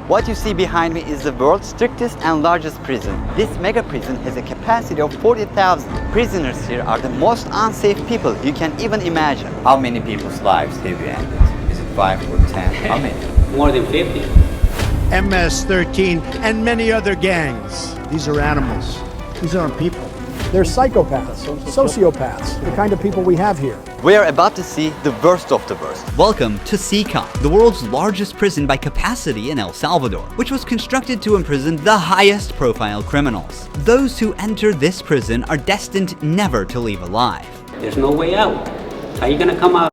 What you see behind me is the world's strictest and largest prison. This mega prison has a capacity of 40,000. Prisoners here are the most unsafe people you can even imagine. How many people's lives have you ended? Is it 5 or 10? How many? More than 50. MS-13 and many other gangs. These are animals. These aren't people. They're psychopaths, sociopaths, the kind of people we have here. We are about to see the worst of the worst. Welcome to CCOM, the world's largest prison by capacity in El Salvador, which was constructed to imprison the highest profile criminals. Those who enter this prison are destined never to leave alive. There's no way out. How are you gonna come out?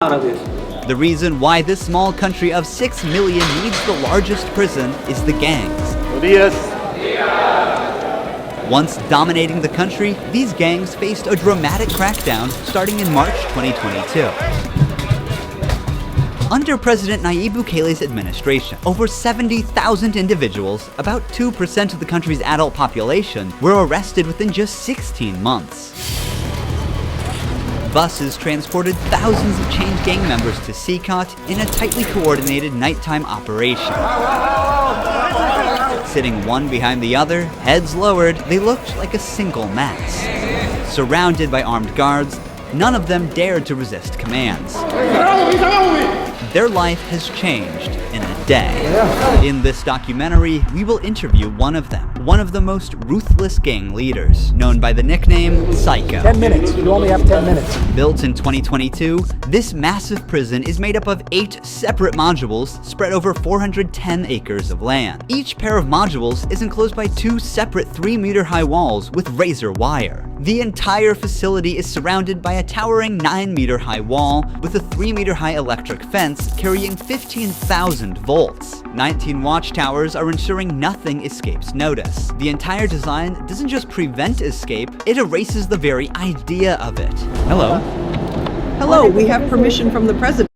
out of this. The reason why this small country of 6 million needs the largest prison is the gangs. Once dominating the country, these gangs faced a dramatic crackdown starting in March 2022. Under President Nayib Bukele's administration, over 70,000 individuals, about 2% of the country's adult population, were arrested within just 16 months. Buses transported thousands of chained gang members to Sikot in a tightly coordinated nighttime operation. Sitting one behind the other, heads lowered, they looked like a single mass. Surrounded by armed guards, none of them dared to resist commands. Their life has changed in a day. In this documentary, we will interview one of them, one of the most ruthless gang leaders, known by the nickname Psycho. 10 minutes. You only have 10 minutes. Built in 2022, this massive prison is made up of 8 separate modules spread over 410 acres of land. Each pair of modules is enclosed by 2 separate 3-meter-high walls with razor wire. The entire facility is surrounded by a towering 9-meter-high wall with a 3-meter-high electric fence carrying 15,000 volts. 19 watchtowers are ensuring nothing escapes notice. The entire design doesn't just prevent escape, it erases the very idea of it. Hello. Hello, we have permission from the president.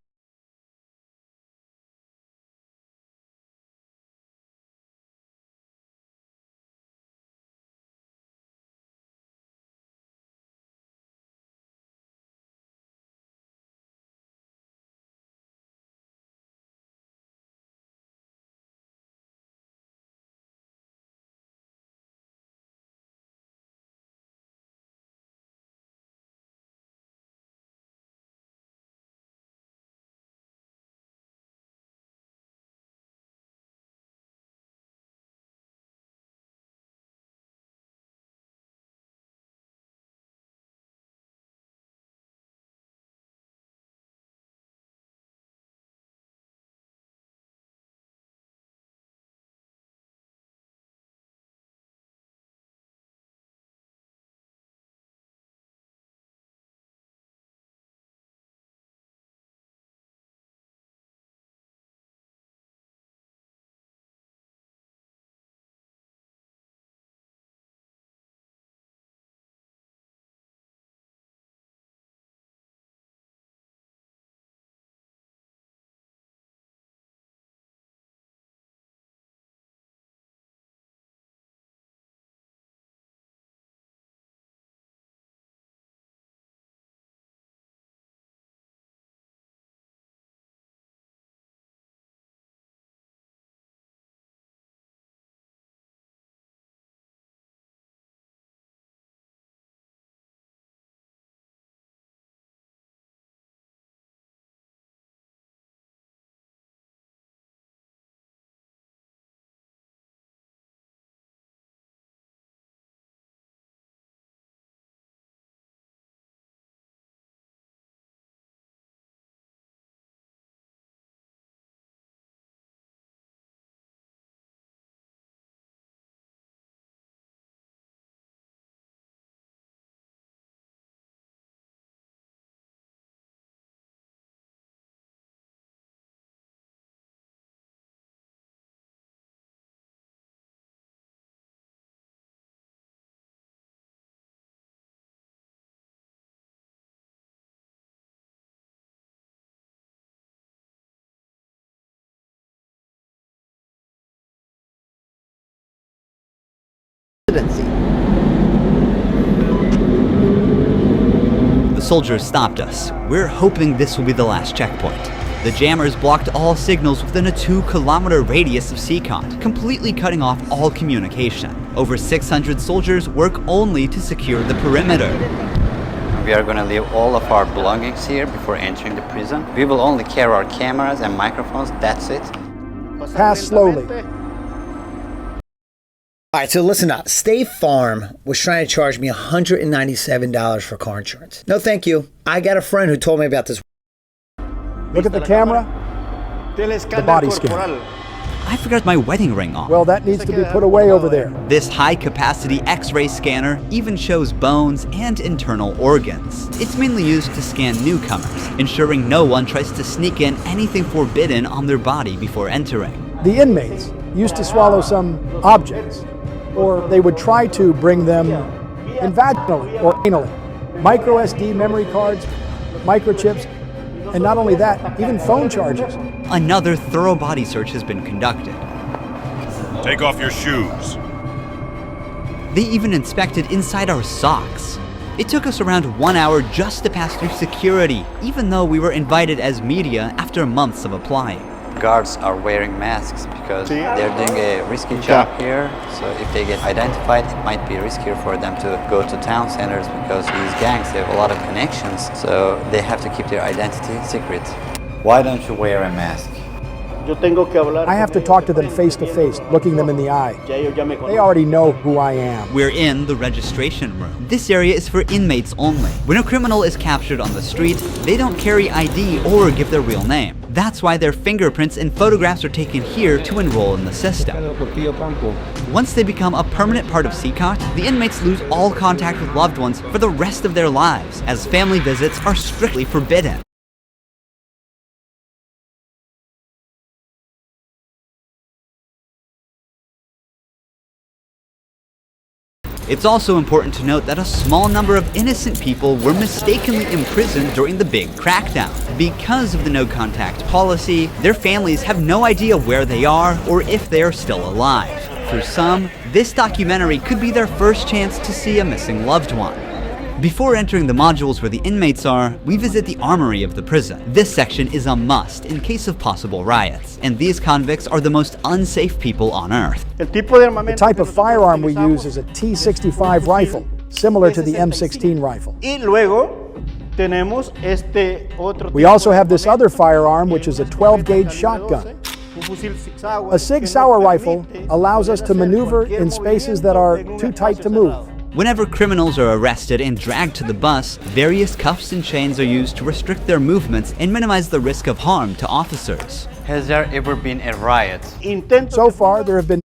The soldiers stopped us. We're hoping this will be the last checkpoint. The jammers blocked all signals within a 2-kilometer radius of Sikot, completely cutting off all communication. Over 600 soldiers work only to secure the perimeter. We are going to leave all of our belongings here before entering the prison. We will only carry our cameras and microphones, that's it. Pass slowly. All right, so listen up. State Farm was trying to charge me $197 for car insurance. No, thank you. I got a friend who told me about this. Look at the camera. The body scan. I forgot my wedding ring on. Well, that needs to be put away over there. This high-capacity X-ray scanner even shows bones and internal organs. It's mainly used to scan newcomers, ensuring no one tries to sneak in anything forbidden on their body before entering. The inmates used to swallow some objects, or they would try to bring them in vaginally or anally. Micro SD memory cards, microchips, and not only that, even phone chargers. Another thorough body search has been conducted. Take off your shoes. They even inspected inside our socks. It took us around 1 hour just to pass through security, even though we were invited as media after months of applying. Guards are wearing masks because they're doing a risky job here. So if they get identified, it might be riskier for them to go to town centers because these gangs have a lot of connections. So they have to keep their identity secret. Why don't you wear a mask? I have to talk to them face to face, looking them in the eye. They already know who I am. We're in the registration room. This area is for inmates only. When a criminal is captured on the street, they don't carry ID or give their real name. That's why their fingerprints and photographs are taken here to enroll in the system. Once they become a permanent part of CCOT, the inmates lose all contact with loved ones for the rest of their lives, as family visits are strictly forbidden. It's also important to note that a small number of innocent people were mistakenly imprisoned during the big crackdown. Because of the no-contact policy, their families have no idea where they are or if they are still alive. For some, this documentary could be their first chance to see a missing loved one. Before entering the modules where the inmates are, we visit the armory of the prison. This section is a must in case of possible riots, and these convicts are the most unsafe people on Earth. The type of firearm we use is a T65 rifle, similar to the M16 rifle. We also have this other firearm, which is a 12-gauge shotgun. A Sig Sauer rifle allows us to maneuver in spaces that are too tight to move. Whenever criminals are arrested and dragged to the bus, various cuffs and chains are used to restrict their movements and minimize the risk of harm to officers. Has there ever been a riot? So far, there have been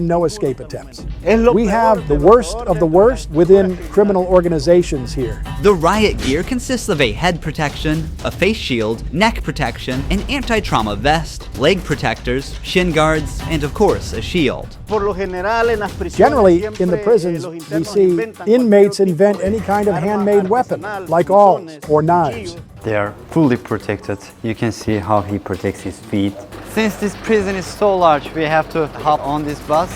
no escape attempts. We have the worst of the worst within criminal organizations here. The riot gear consists of a head protection, a face shield, neck protection, an anti-trauma vest, leg protectors, shin guards, and of course a shield. Generally, in the prisons, we see inmates invent any kind of handmade weapon, like awls or knives. They are fully protected. You can see how he protects his feet. Since this prison is so large, we have to hop on this bus.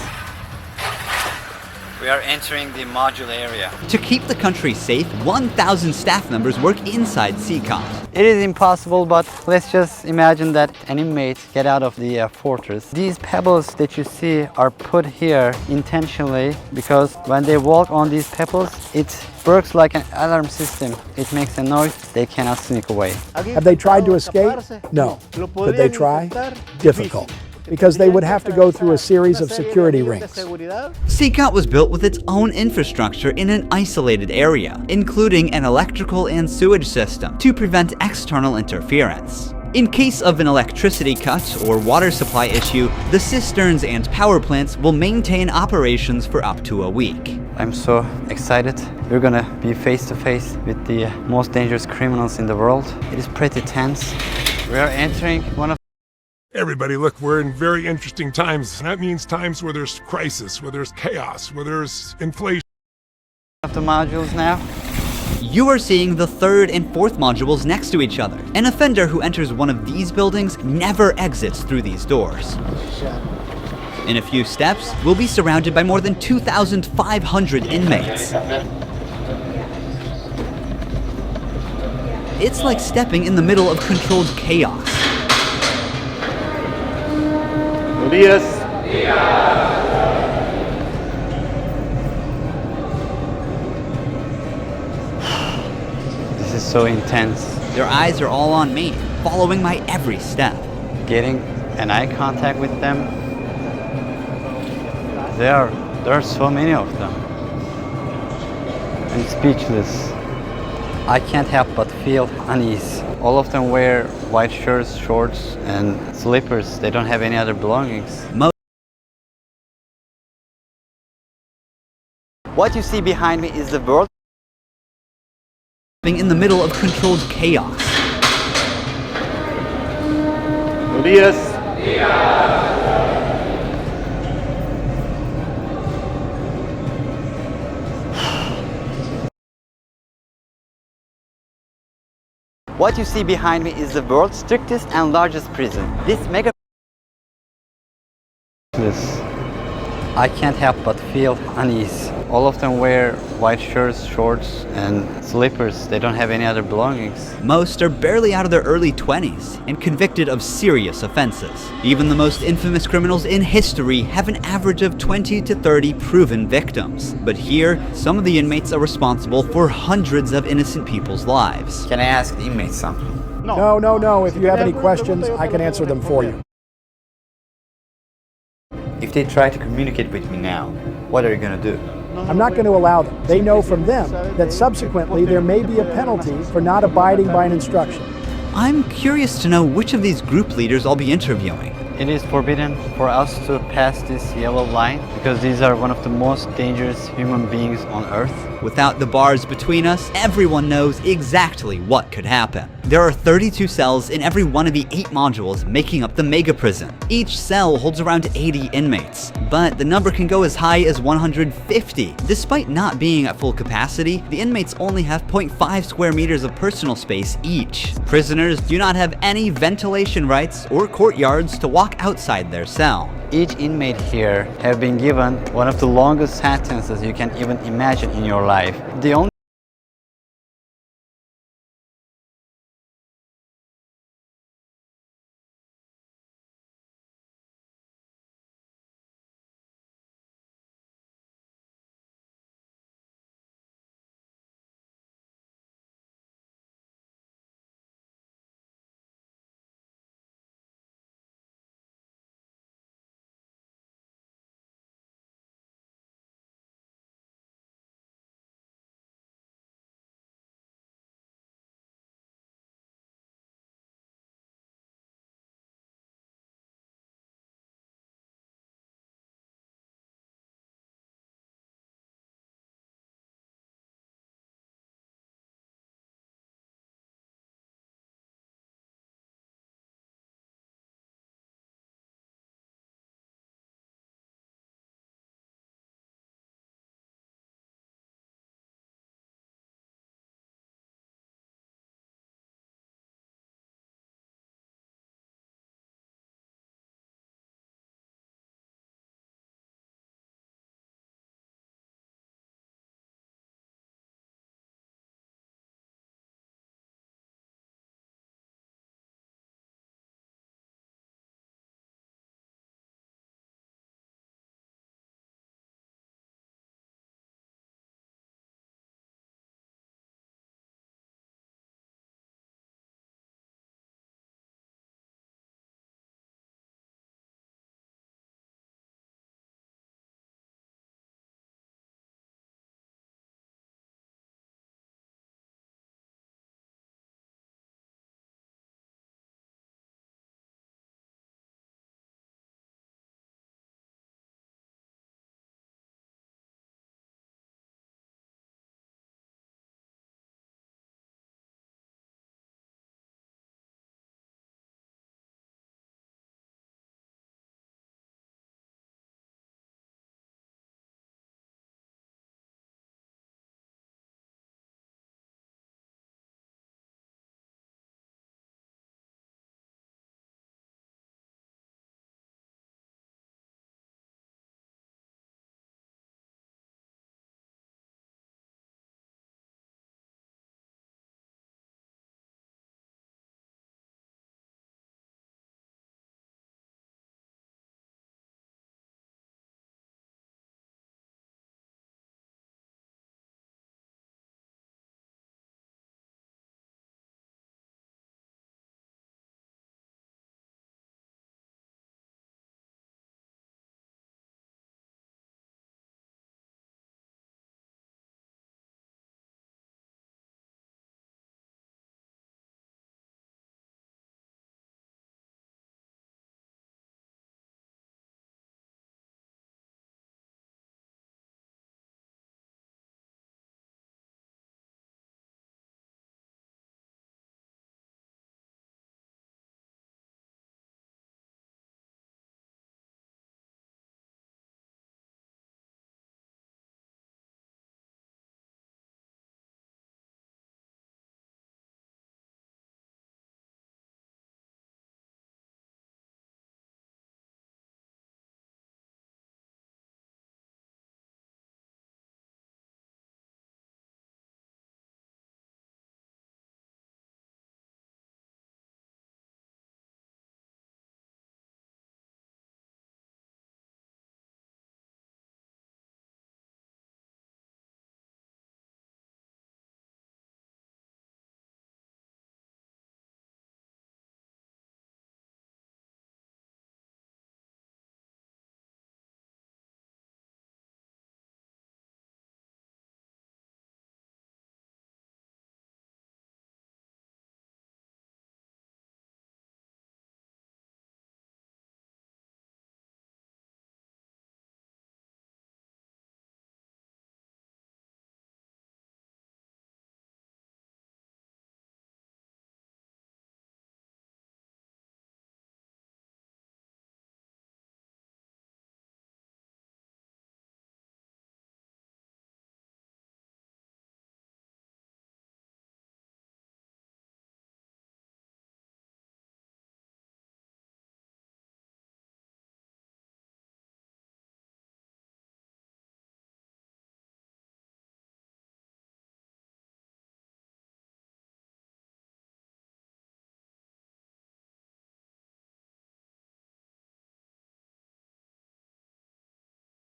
We are entering the module area. To keep the country safe, 1,000 staff members work inside CCOT. It is impossible, but let's just imagine that an inmate get out of the fortress. These pebbles that you see are put here intentionally because when they walk on these pebbles, it works like an alarm system. It makes a noise, they cannot sneak away. Have they tried to escape? No. Could they try? Difficult, because they would have to go through a series of security rings. CCOT was built with its own infrastructure in an isolated area, including an electrical and sewage system to prevent external interference. In case of an electricity cut or water supply issue, the cisterns and power plants will maintain operations for up to a week. I'm so excited. We're gonna be face to face with the most dangerous criminals in the world. It is pretty tense. We are entering one of Everybody, look, we're in very interesting times. That means times where there's crisis, where there's chaos, where there's inflation. the modules now. You are seeing the third and fourth modules next to each other. An offender who enters one of these buildings never exits through these doors. In a few steps, we'll be surrounded by more than 2,500 inmates. It's like stepping in the middle of controlled chaos. This is so intense. Their eyes are all on me, following my every step. Getting an eye contact with them. There are so many of them. I'm speechless. I can't help but feel unease. All of them wear white shirts, shorts, and slippers. They don't have any other belongings. What you see behind me is the world In the middle of controlled chaos. What you see behind me is the world's strictest and largest prison. This mega I can't help but feel unease. All of them wear white shirts, shorts, and slippers. They don't have any other belongings. Most are barely out of their early 20s and convicted of serious offenses. Even the most infamous criminals in history have an average of 20 to 30 proven victims. But here, some of the inmates are responsible for hundreds of innocent people's lives. Can I ask the inmates something? No. If you have any questions, I can answer them for you. If they try to communicate with me now, what are you gonna do? I'm not going to allow them. They know from them that subsequently there may be a penalty for not abiding by an instruction. I'm curious to know which of these group leaders I'll be interviewing. It is forbidden for us to pass this yellow line because these are one of the most dangerous human beings on earth. Without the bars between us, everyone knows exactly what could happen. There are 32 cells in every one of the 8 modules making up the mega prison. Each cell holds around 80 inmates, but the number can go as high as 150. Despite not being at full capacity, the inmates only have 0.5 square meters of personal space each. Prisoners do not have any ventilation rights or courtyards to walk outside their cell. Each inmate here have been given one of the longest sentences you can even imagine in your life. The only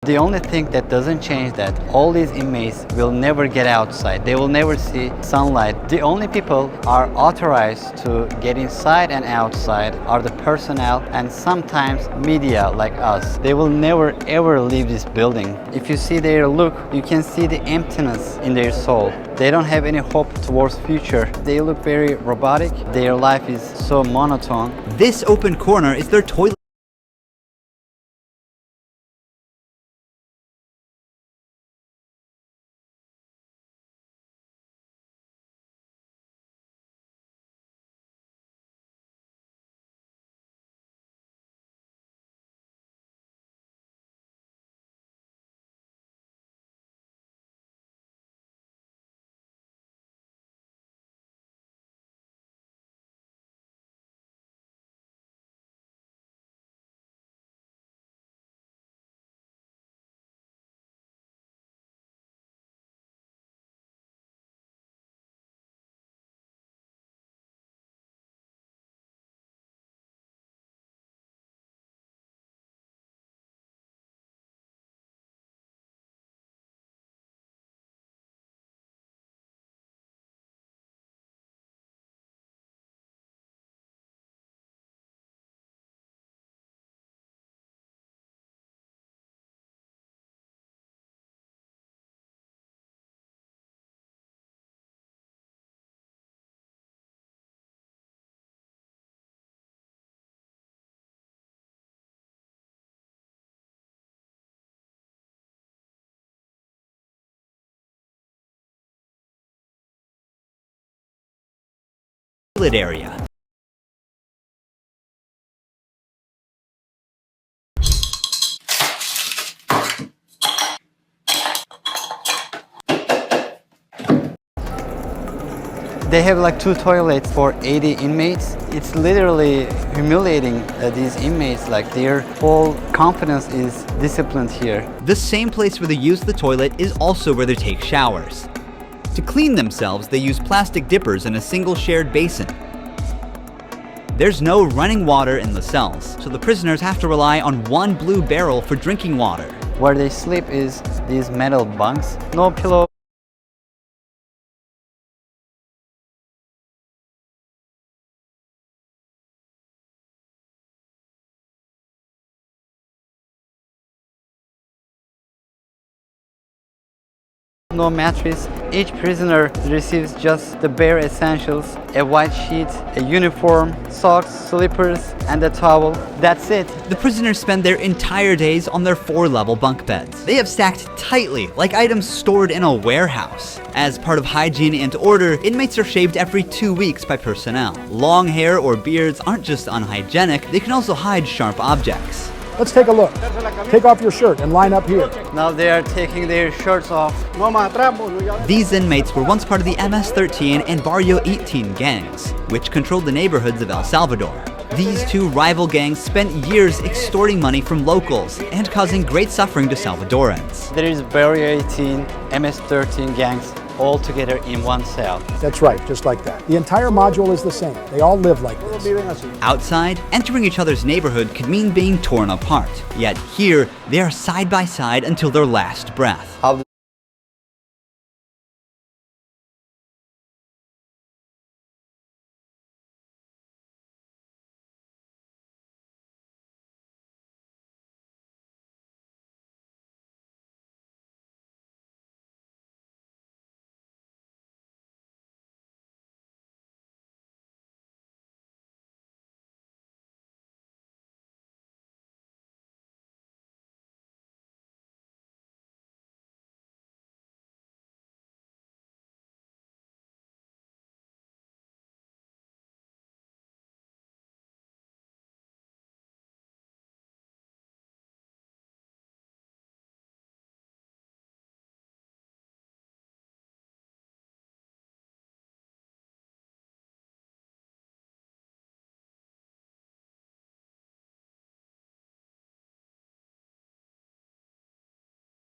The only thing that doesn't change that all these inmates will never get outside. They will never see sunlight. The only people are authorized to get inside and outside are the personnel and sometimes media like us. They will never ever leave this building. If you see their look, you can see the emptiness in their soul. They don't have any hope towards future. They look very robotic. Their life is so monotone. This open corner is their toilet area. They have like 2 toilets for 80 inmates. It's literally humiliating these inmates. Like their whole confidence is disciplined here. The same place where they use the toilet is also where they take showers. To clean themselves, they use plastic dippers in a single shared basin. There's no running water in the cells, so the prisoners have to rely on one blue barrel for drinking water. Where they sleep is these metal bunks. No pillow. No mattress. Each prisoner receives just the bare essentials: a white sheet, a uniform, socks, slippers, and a towel. That's it. The prisoners spend their entire days on their 4-level bunk beds. They have stacked tightly, like items stored in a warehouse. As part of hygiene and order, inmates are shaved every 2 weeks by personnel. Long hair or beards aren't just unhygienic, they can also hide sharp objects. Let's take a look. Take off your shirt and line up here. Now they are taking their shirts off. These inmates were once part of the MS-13 and Barrio 18 gangs, which controlled the neighborhoods of El Salvador. These two rival gangs spent years extorting money from locals and causing great suffering to Salvadorans. There is Barrio 18, MS-13 gangs all together in one cell. That's right, just like that. The entire module is the same. They all live like this. Outside, entering each other's neighborhood could mean being torn apart. Yet here, they are side by side until their last breath.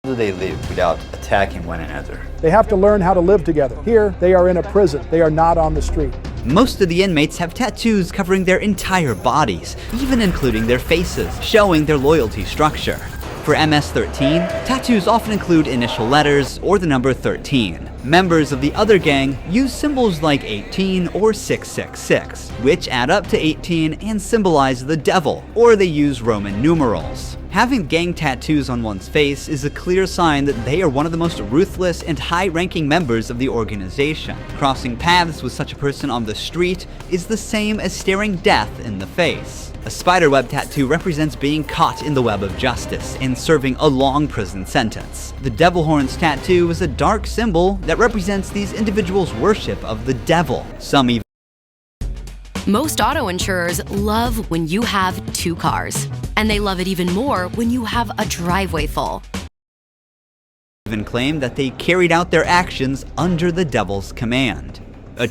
How do they live without attacking one another? They have to learn how to live together. Here, they are in a prison. They are not on the street. Most of the inmates have tattoos covering their entire bodies, even including their faces, showing their loyalty structure. For MS-13, tattoos often include initial letters or the number 13. Members of the other gang use symbols like 18 or 666, which add up to 18 and symbolize the devil, or they use Roman numerals. Having gang tattoos on one's face is a clear sign that they are one of the most ruthless and high-ranking members of the organization. Crossing paths with such a person on the street is the same as staring death in the face. A spiderweb tattoo represents being caught in the web of justice and serving a long prison sentence. The devil horns tattoo is a dark symbol that represents these individuals' worship of the devil. Most auto insurers love when you have 2 cars, and they love it even more when you have a driveway full. Even claim that they carried out their actions under the devil's command. A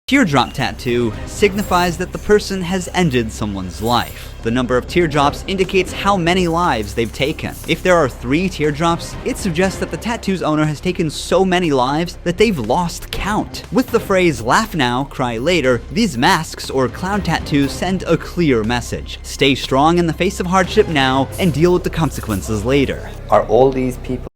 teardrop tattoo signifies that the person has ended someone's life. The number of teardrops indicates how many lives they've taken. If there are 3 teardrops, it suggests that the tattoo's owner has taken so many lives that they've lost count. With the phrase "laugh now, cry later," these masks or clown tattoos send a clear message. Stay strong in the face of hardship now and deal with the consequences later. Are all these people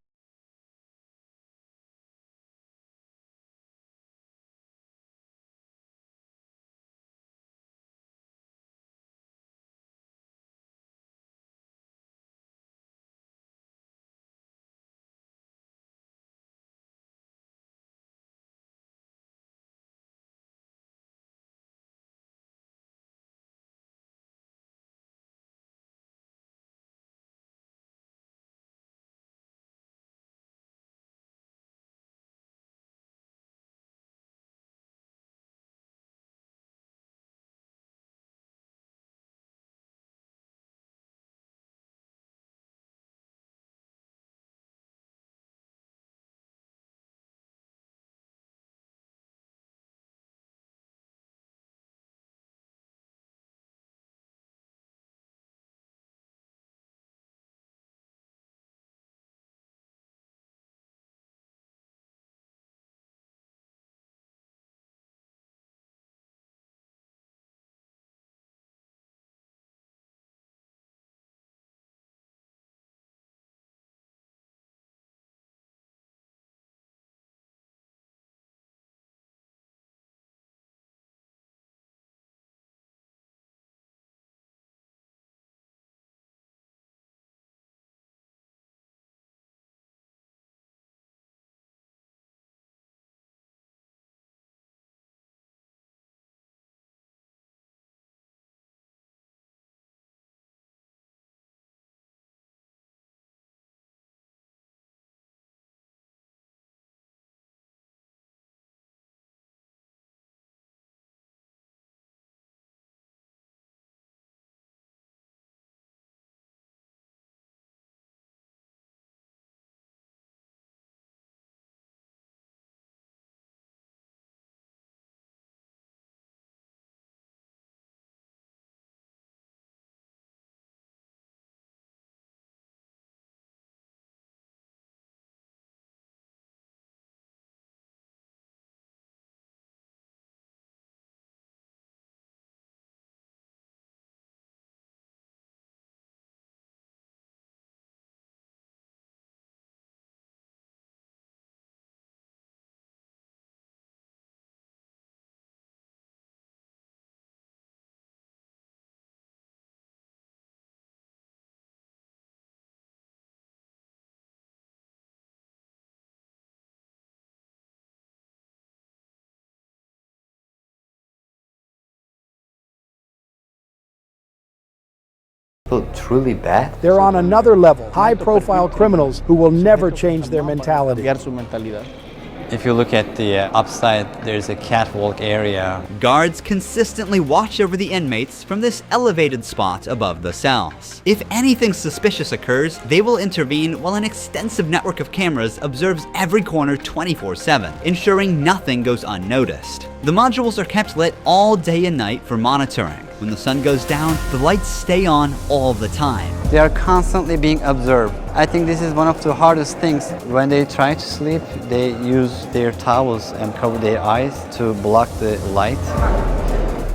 People truly bad? They're on another level, high-profile criminals who will never change their mentality. If you look at the upside, there's a catwalk area. Guards consistently watch over the inmates from this elevated spot above the cells. If anything suspicious occurs, they will intervene while an extensive network of cameras observes every corner 24/7, ensuring nothing goes unnoticed. The modules are kept lit all day and night for monitoring. When the sun goes down, the lights stay on all the time. They are constantly being observed. I think this is one of the hardest things. When they try to sleep, they use their towels and cover their eyes to block the light.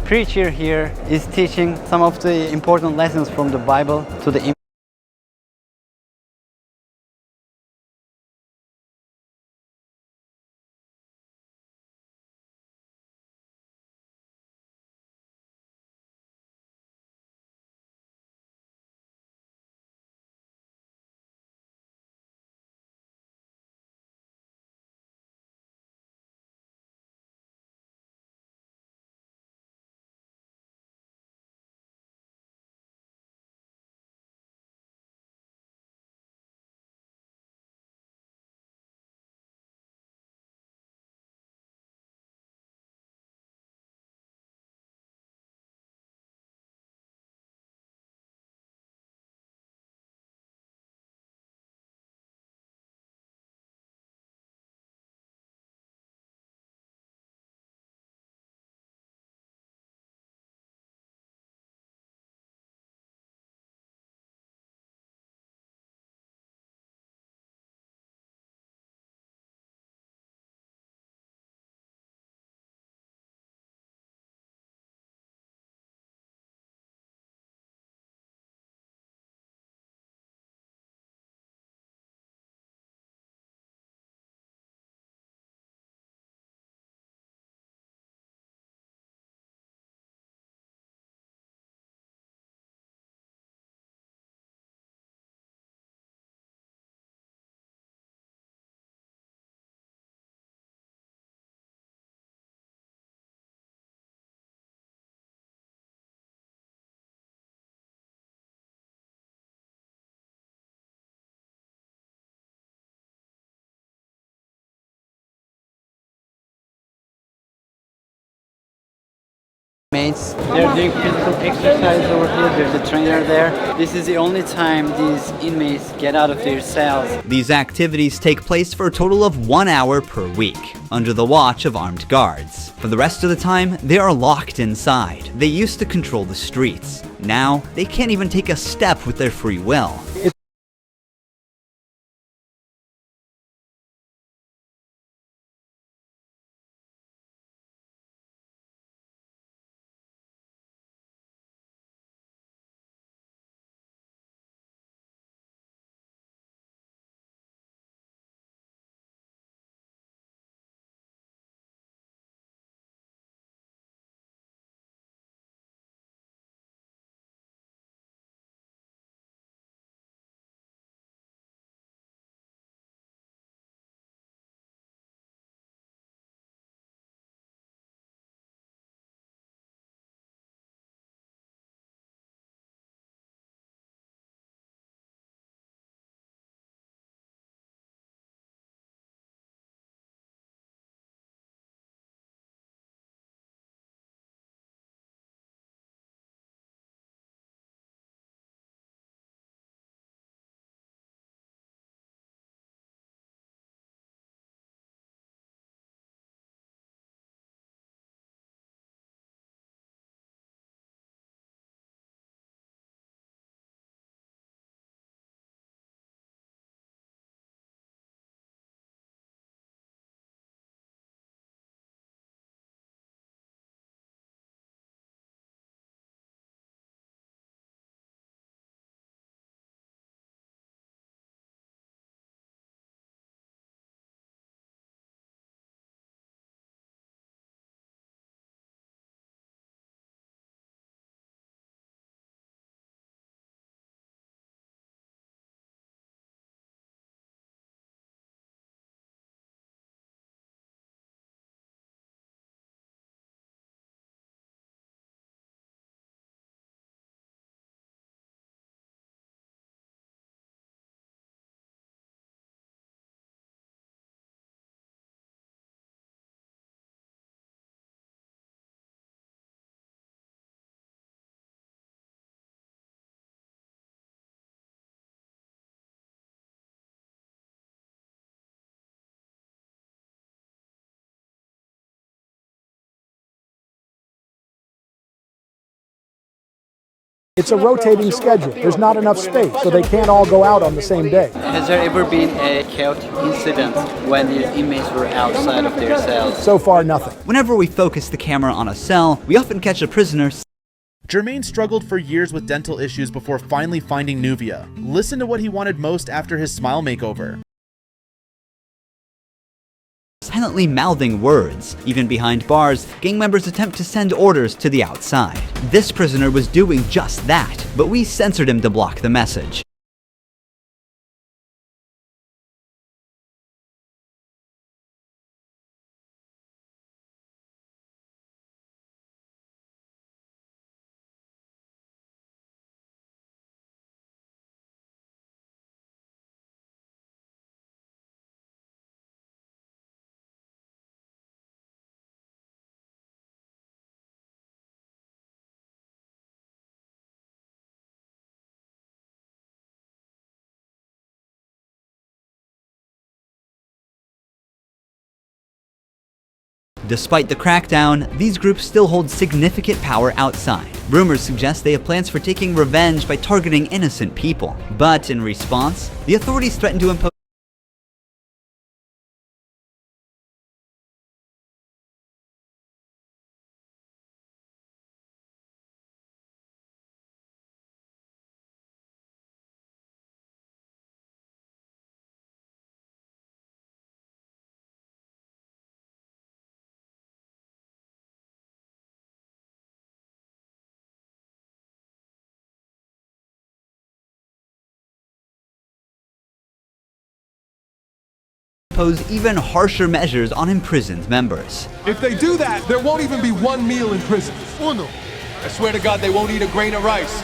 Preacher here is teaching some of the important lessons from the Bible to the inmates. They're doing physical exercise over here. There's a trainer there. This is the only time these inmates get out of their cells. These activities take place for a total of 1 hour per week, under the watch of armed guards. For the rest of the time, they are locked inside. They used to control the streets. Now, they can't even take a step with their free will. It's a rotating schedule. There's not enough space, so they can't all go out on the same day. Has there ever been a chaotic incident when these inmates were outside of their cells? So far, nothing. Whenever we focus the camera on a cell, we often catch a prisoner Jermaine struggled for years with dental issues before finally finding Nuvia. Listen to what he wanted most after his smile makeover. silently mouthing words. Even behind bars, gang members attempt to send orders to the outside. This prisoner was doing just that, but we censored him to block the message. Despite the crackdown, these groups still hold significant power outside. Rumors suggest they have plans for taking revenge by targeting innocent people. But in response, the authorities threaten to impose even harsher measures on imprisoned members. If they do that, there won't even be one meal in prison. Uno. I swear to God they won't eat a grain of rice.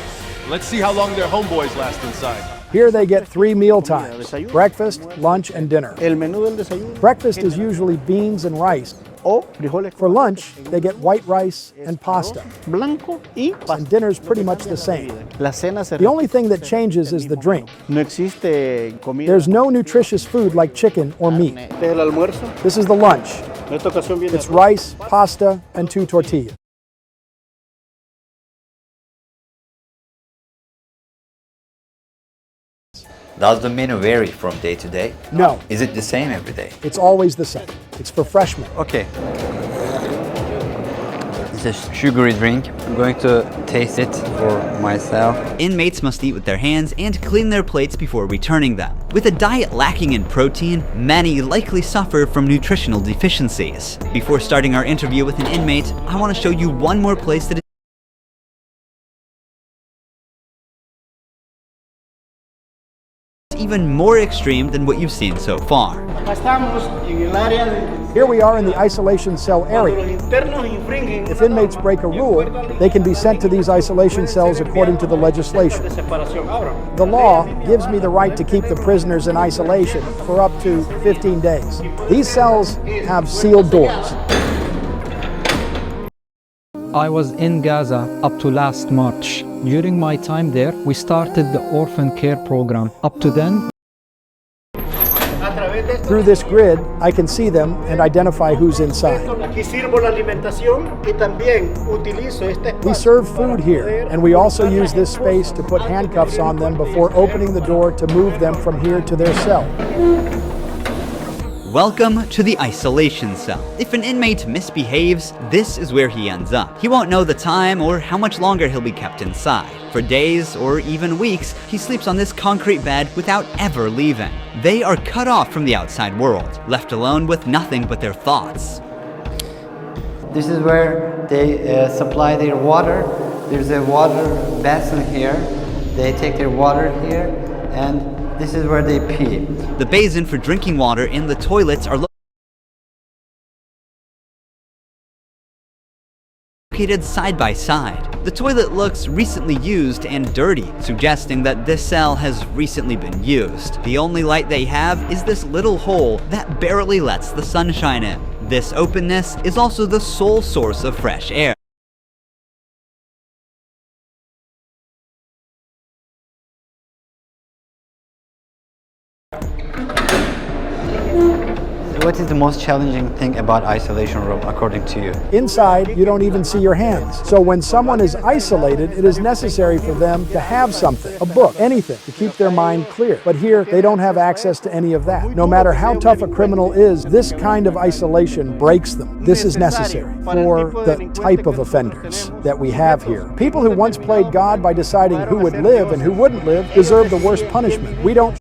Let's see how long their homeboys last inside. Here they get 3 meal times: breakfast, lunch, and dinner. Breakfast is usually beans and rice. For lunch, they get white rice and pasta. And dinner's pretty much the same. The only thing that changes is the drink. There's no nutritious food like chicken or meat. This is the lunch. It's rice, pasta, and 2 tortillas. Does the menu vary from day to day? No. Is it the same every day? It's always the same. It's for freshmen. Okay. It's a sugary drink. I'm going to taste it for myself. Inmates must eat with their hands and clean their plates before returning them. With a diet lacking in protein, many likely suffer from nutritional deficiencies. Before starting our interview with an inmate, I want to show you one more place that is even more extreme than what you've seen so far. Here we are in the isolation cell area. If inmates break a rule, they can be sent to these isolation cells according to the legislation. The law gives me the right to keep the prisoners in isolation for up to 15 days. These cells have sealed doors. I was in Gaza up to last March. During my time there, we started the orphan care program. Up to then, through this grid, I can see them and identify who's inside. We serve food here, and we also use this space to put handcuffs on them before opening the door to move them from here to their cell. Welcome to the isolation cell. If an inmate misbehaves, this is where he ends up. He won't know the time or how much longer he'll be kept inside. For days or even weeks, he sleeps on this concrete bed without ever leaving. They are cut off from the outside world, left alone with nothing but their thoughts. This is where they supply their water. There's a water basin here. They take their water here, and this is where they pee. The basin for drinking water and the toilets are located side by side. The toilet looks recently used and dirty, suggesting that this cell has recently been used. The only light they have is this little hole that barely lets the sunshine in. This openness is also the sole source of fresh air. What is the most challenging thing about isolation room, according to you? Inside, you don't even see your hands. So when someone is isolated, it is necessary for them to have something, a book, anything, to keep their mind clear. But here, they don't have access to any of that. No matter how tough a criminal is, this kind of isolation breaks them. This is necessary for the type of offenders that we have here. People who once played God by deciding who would live and who wouldn't live deserve the worst punishment. We don't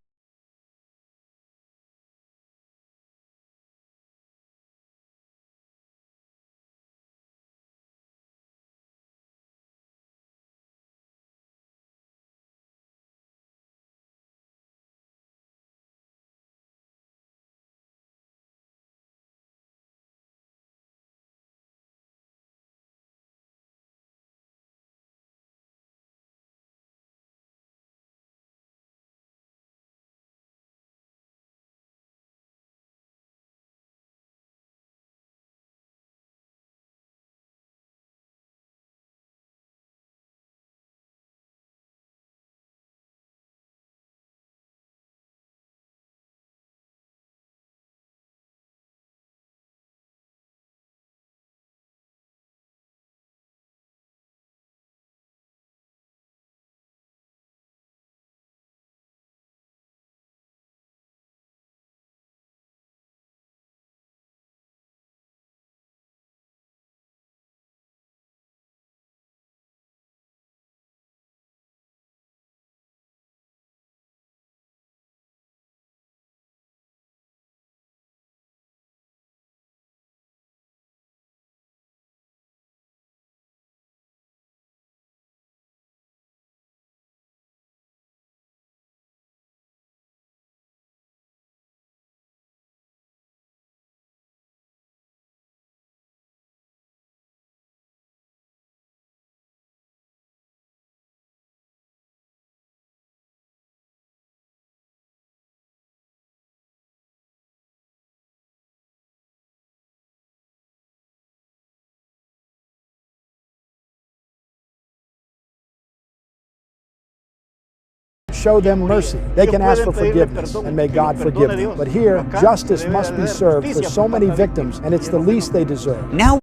show them mercy. They can ask for forgiveness, and may God forgive them. But here, justice must be served for so many victims, and it's the least they deserve. Now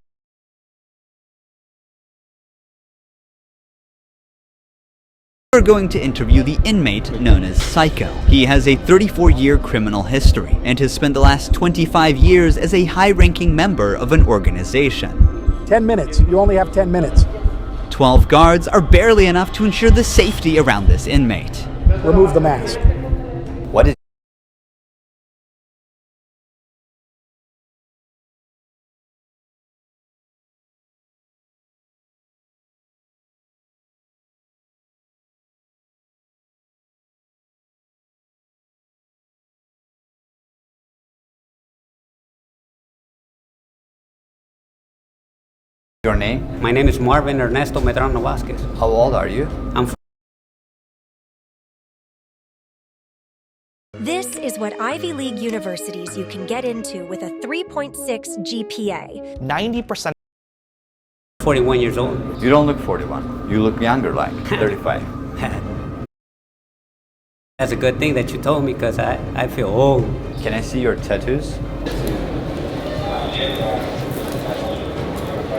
we're going to interview the inmate known as Psycho. He has a 34-year criminal history and has spent the last 25 years as a high-ranking member of an organization. 10 minutes. You only have 10 minutes. 12 guards are barely enough to ensure the safety around this inmate. Remove the mask. What is your name? My name is Marvin Ernesto Medrano Vasquez. How old are you? I'm This is what Ivy League universities you can get into with a 3.6 GPA. 90%. 41 years old. You don't look 41. You look younger, like 35. That's a good thing that you told me, because I feel old. Can I see your tattoos?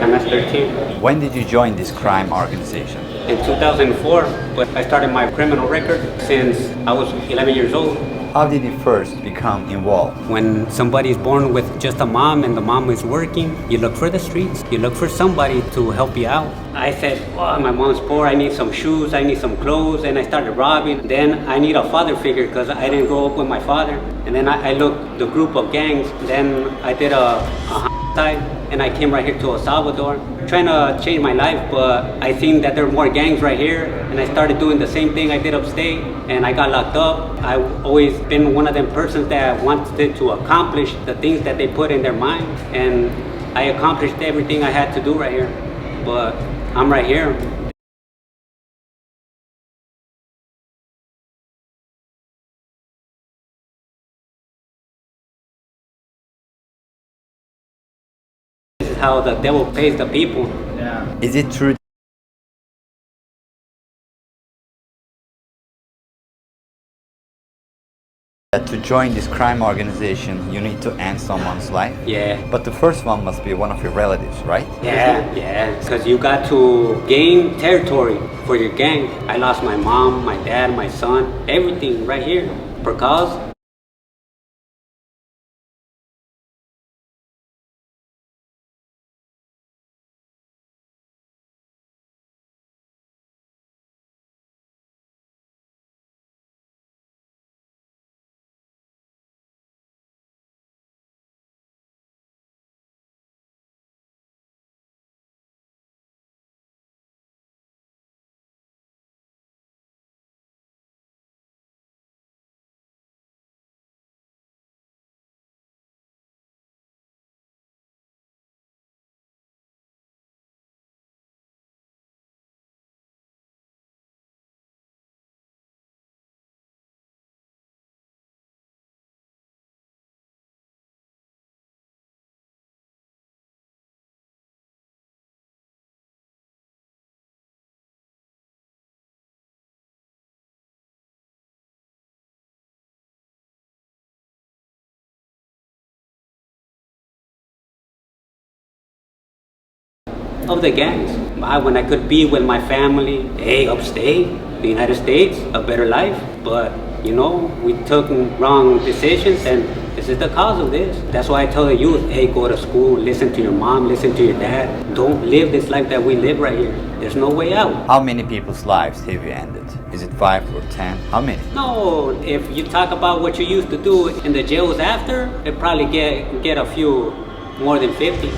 MS-13. When did you join this crime organization? In 2004, but I started my criminal record since I was 11 years old. How did you first become involved? When somebody is born with just a mom and the mom is working, you look for the streets. You look for somebody to help you out. I said, oh, my mom's poor, I need some shoes, I need some clothes, and I started robbing. Then I need a father figure because I didn't grow up with my father. And then I looked the group of gangs. Then I did a side, and I came right here to El Salvador, trying to change my life, but I seen that there are more gangs right here, and I started doing the same thing I did upstate, and I got locked up. I've always been one of them persons that wanted to accomplish the things that they put in their mind, and I accomplished everything I had to do right here, but I'm right here. This is how the devil pays the people. Yeah. Is it true That to join this crime organization, you need to end someone's life. Yeah. But the first one must be one of your relatives, right? Yeah, because you got to gain territory for your gang. I lost my mom, my dad, my son, everything right here for cause. Of the gangs. When I could be with my family, hey, upstate, the United States, a better life. But, you know, we took wrong decisions and this is the cause of this. That's why I tell the youth, hey, go to school, listen to your mom, listen to your dad. Don't live this life that we live right here. There's no way out. How many people's lives have you ended? Is it 5 or 10? How many? No, if you talk about what you used to do in the jails after, it probably get a few more than 50.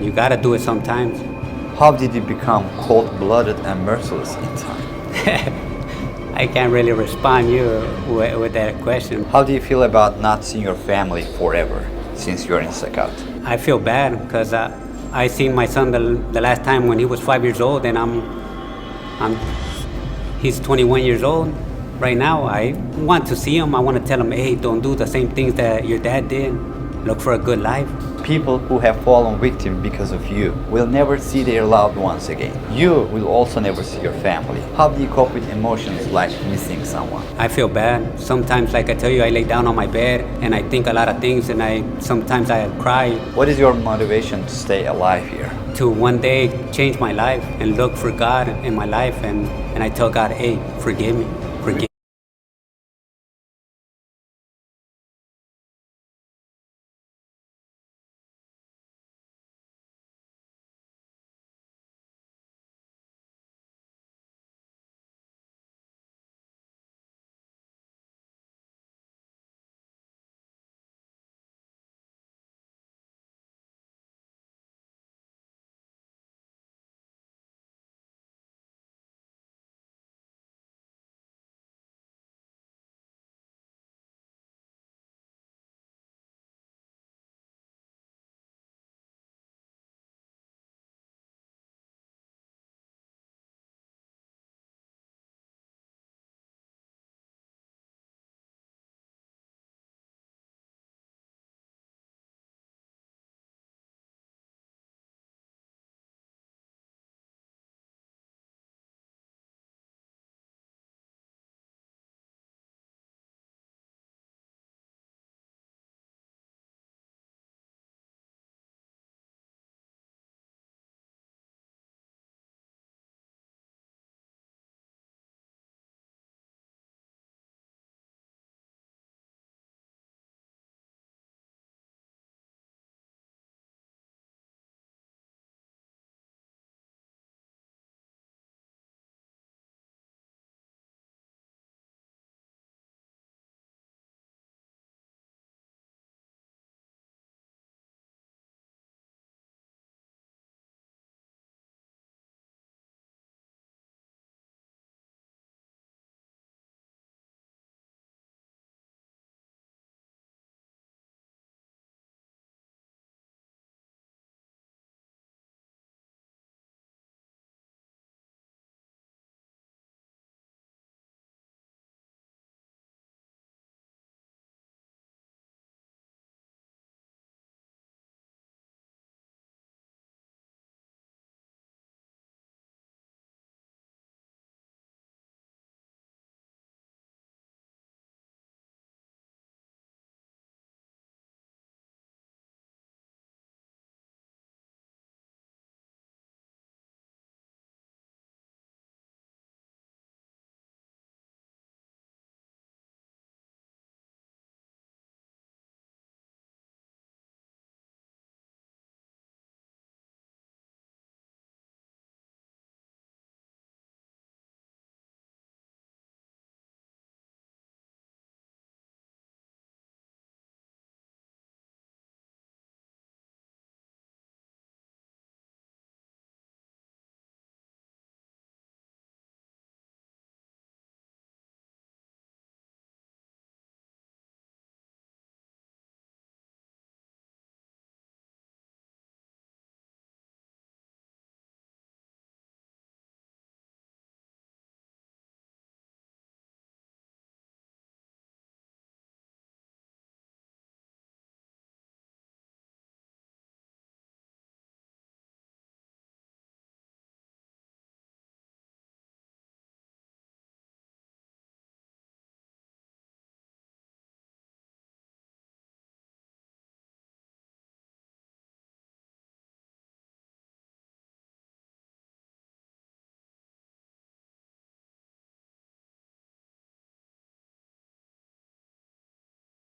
You gotta do it sometimes. How did you become cold-blooded and merciless in time? I can't really respond you with that question. How do you feel about not seeing your family forever since you're in Sakat? I feel bad because I seen my son the last time when he was 5 years old, and he's 21 years old right now. I want to see him. I want to tell him, hey, don't do the same things that your dad did. Look for a good life. People who have fallen victim because of you will never see their loved ones again. You will also never see your family. How do you cope with emotions like missing someone? I feel bad. Sometimes, like I tell you, I lay down on my bed and I think a lot of things, and sometimes I cry. What is your motivation to stay alive here? To one day change my life and look for God in my life, and I tell God, hey, forgive me. Forgive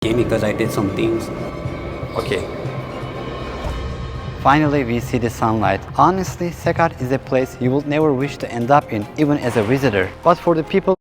gave me because I did some things. Okay. Finally, we see the sunlight. Honestly, Saqqat is a place you will never wish to end up in, even as a visitor. But for the people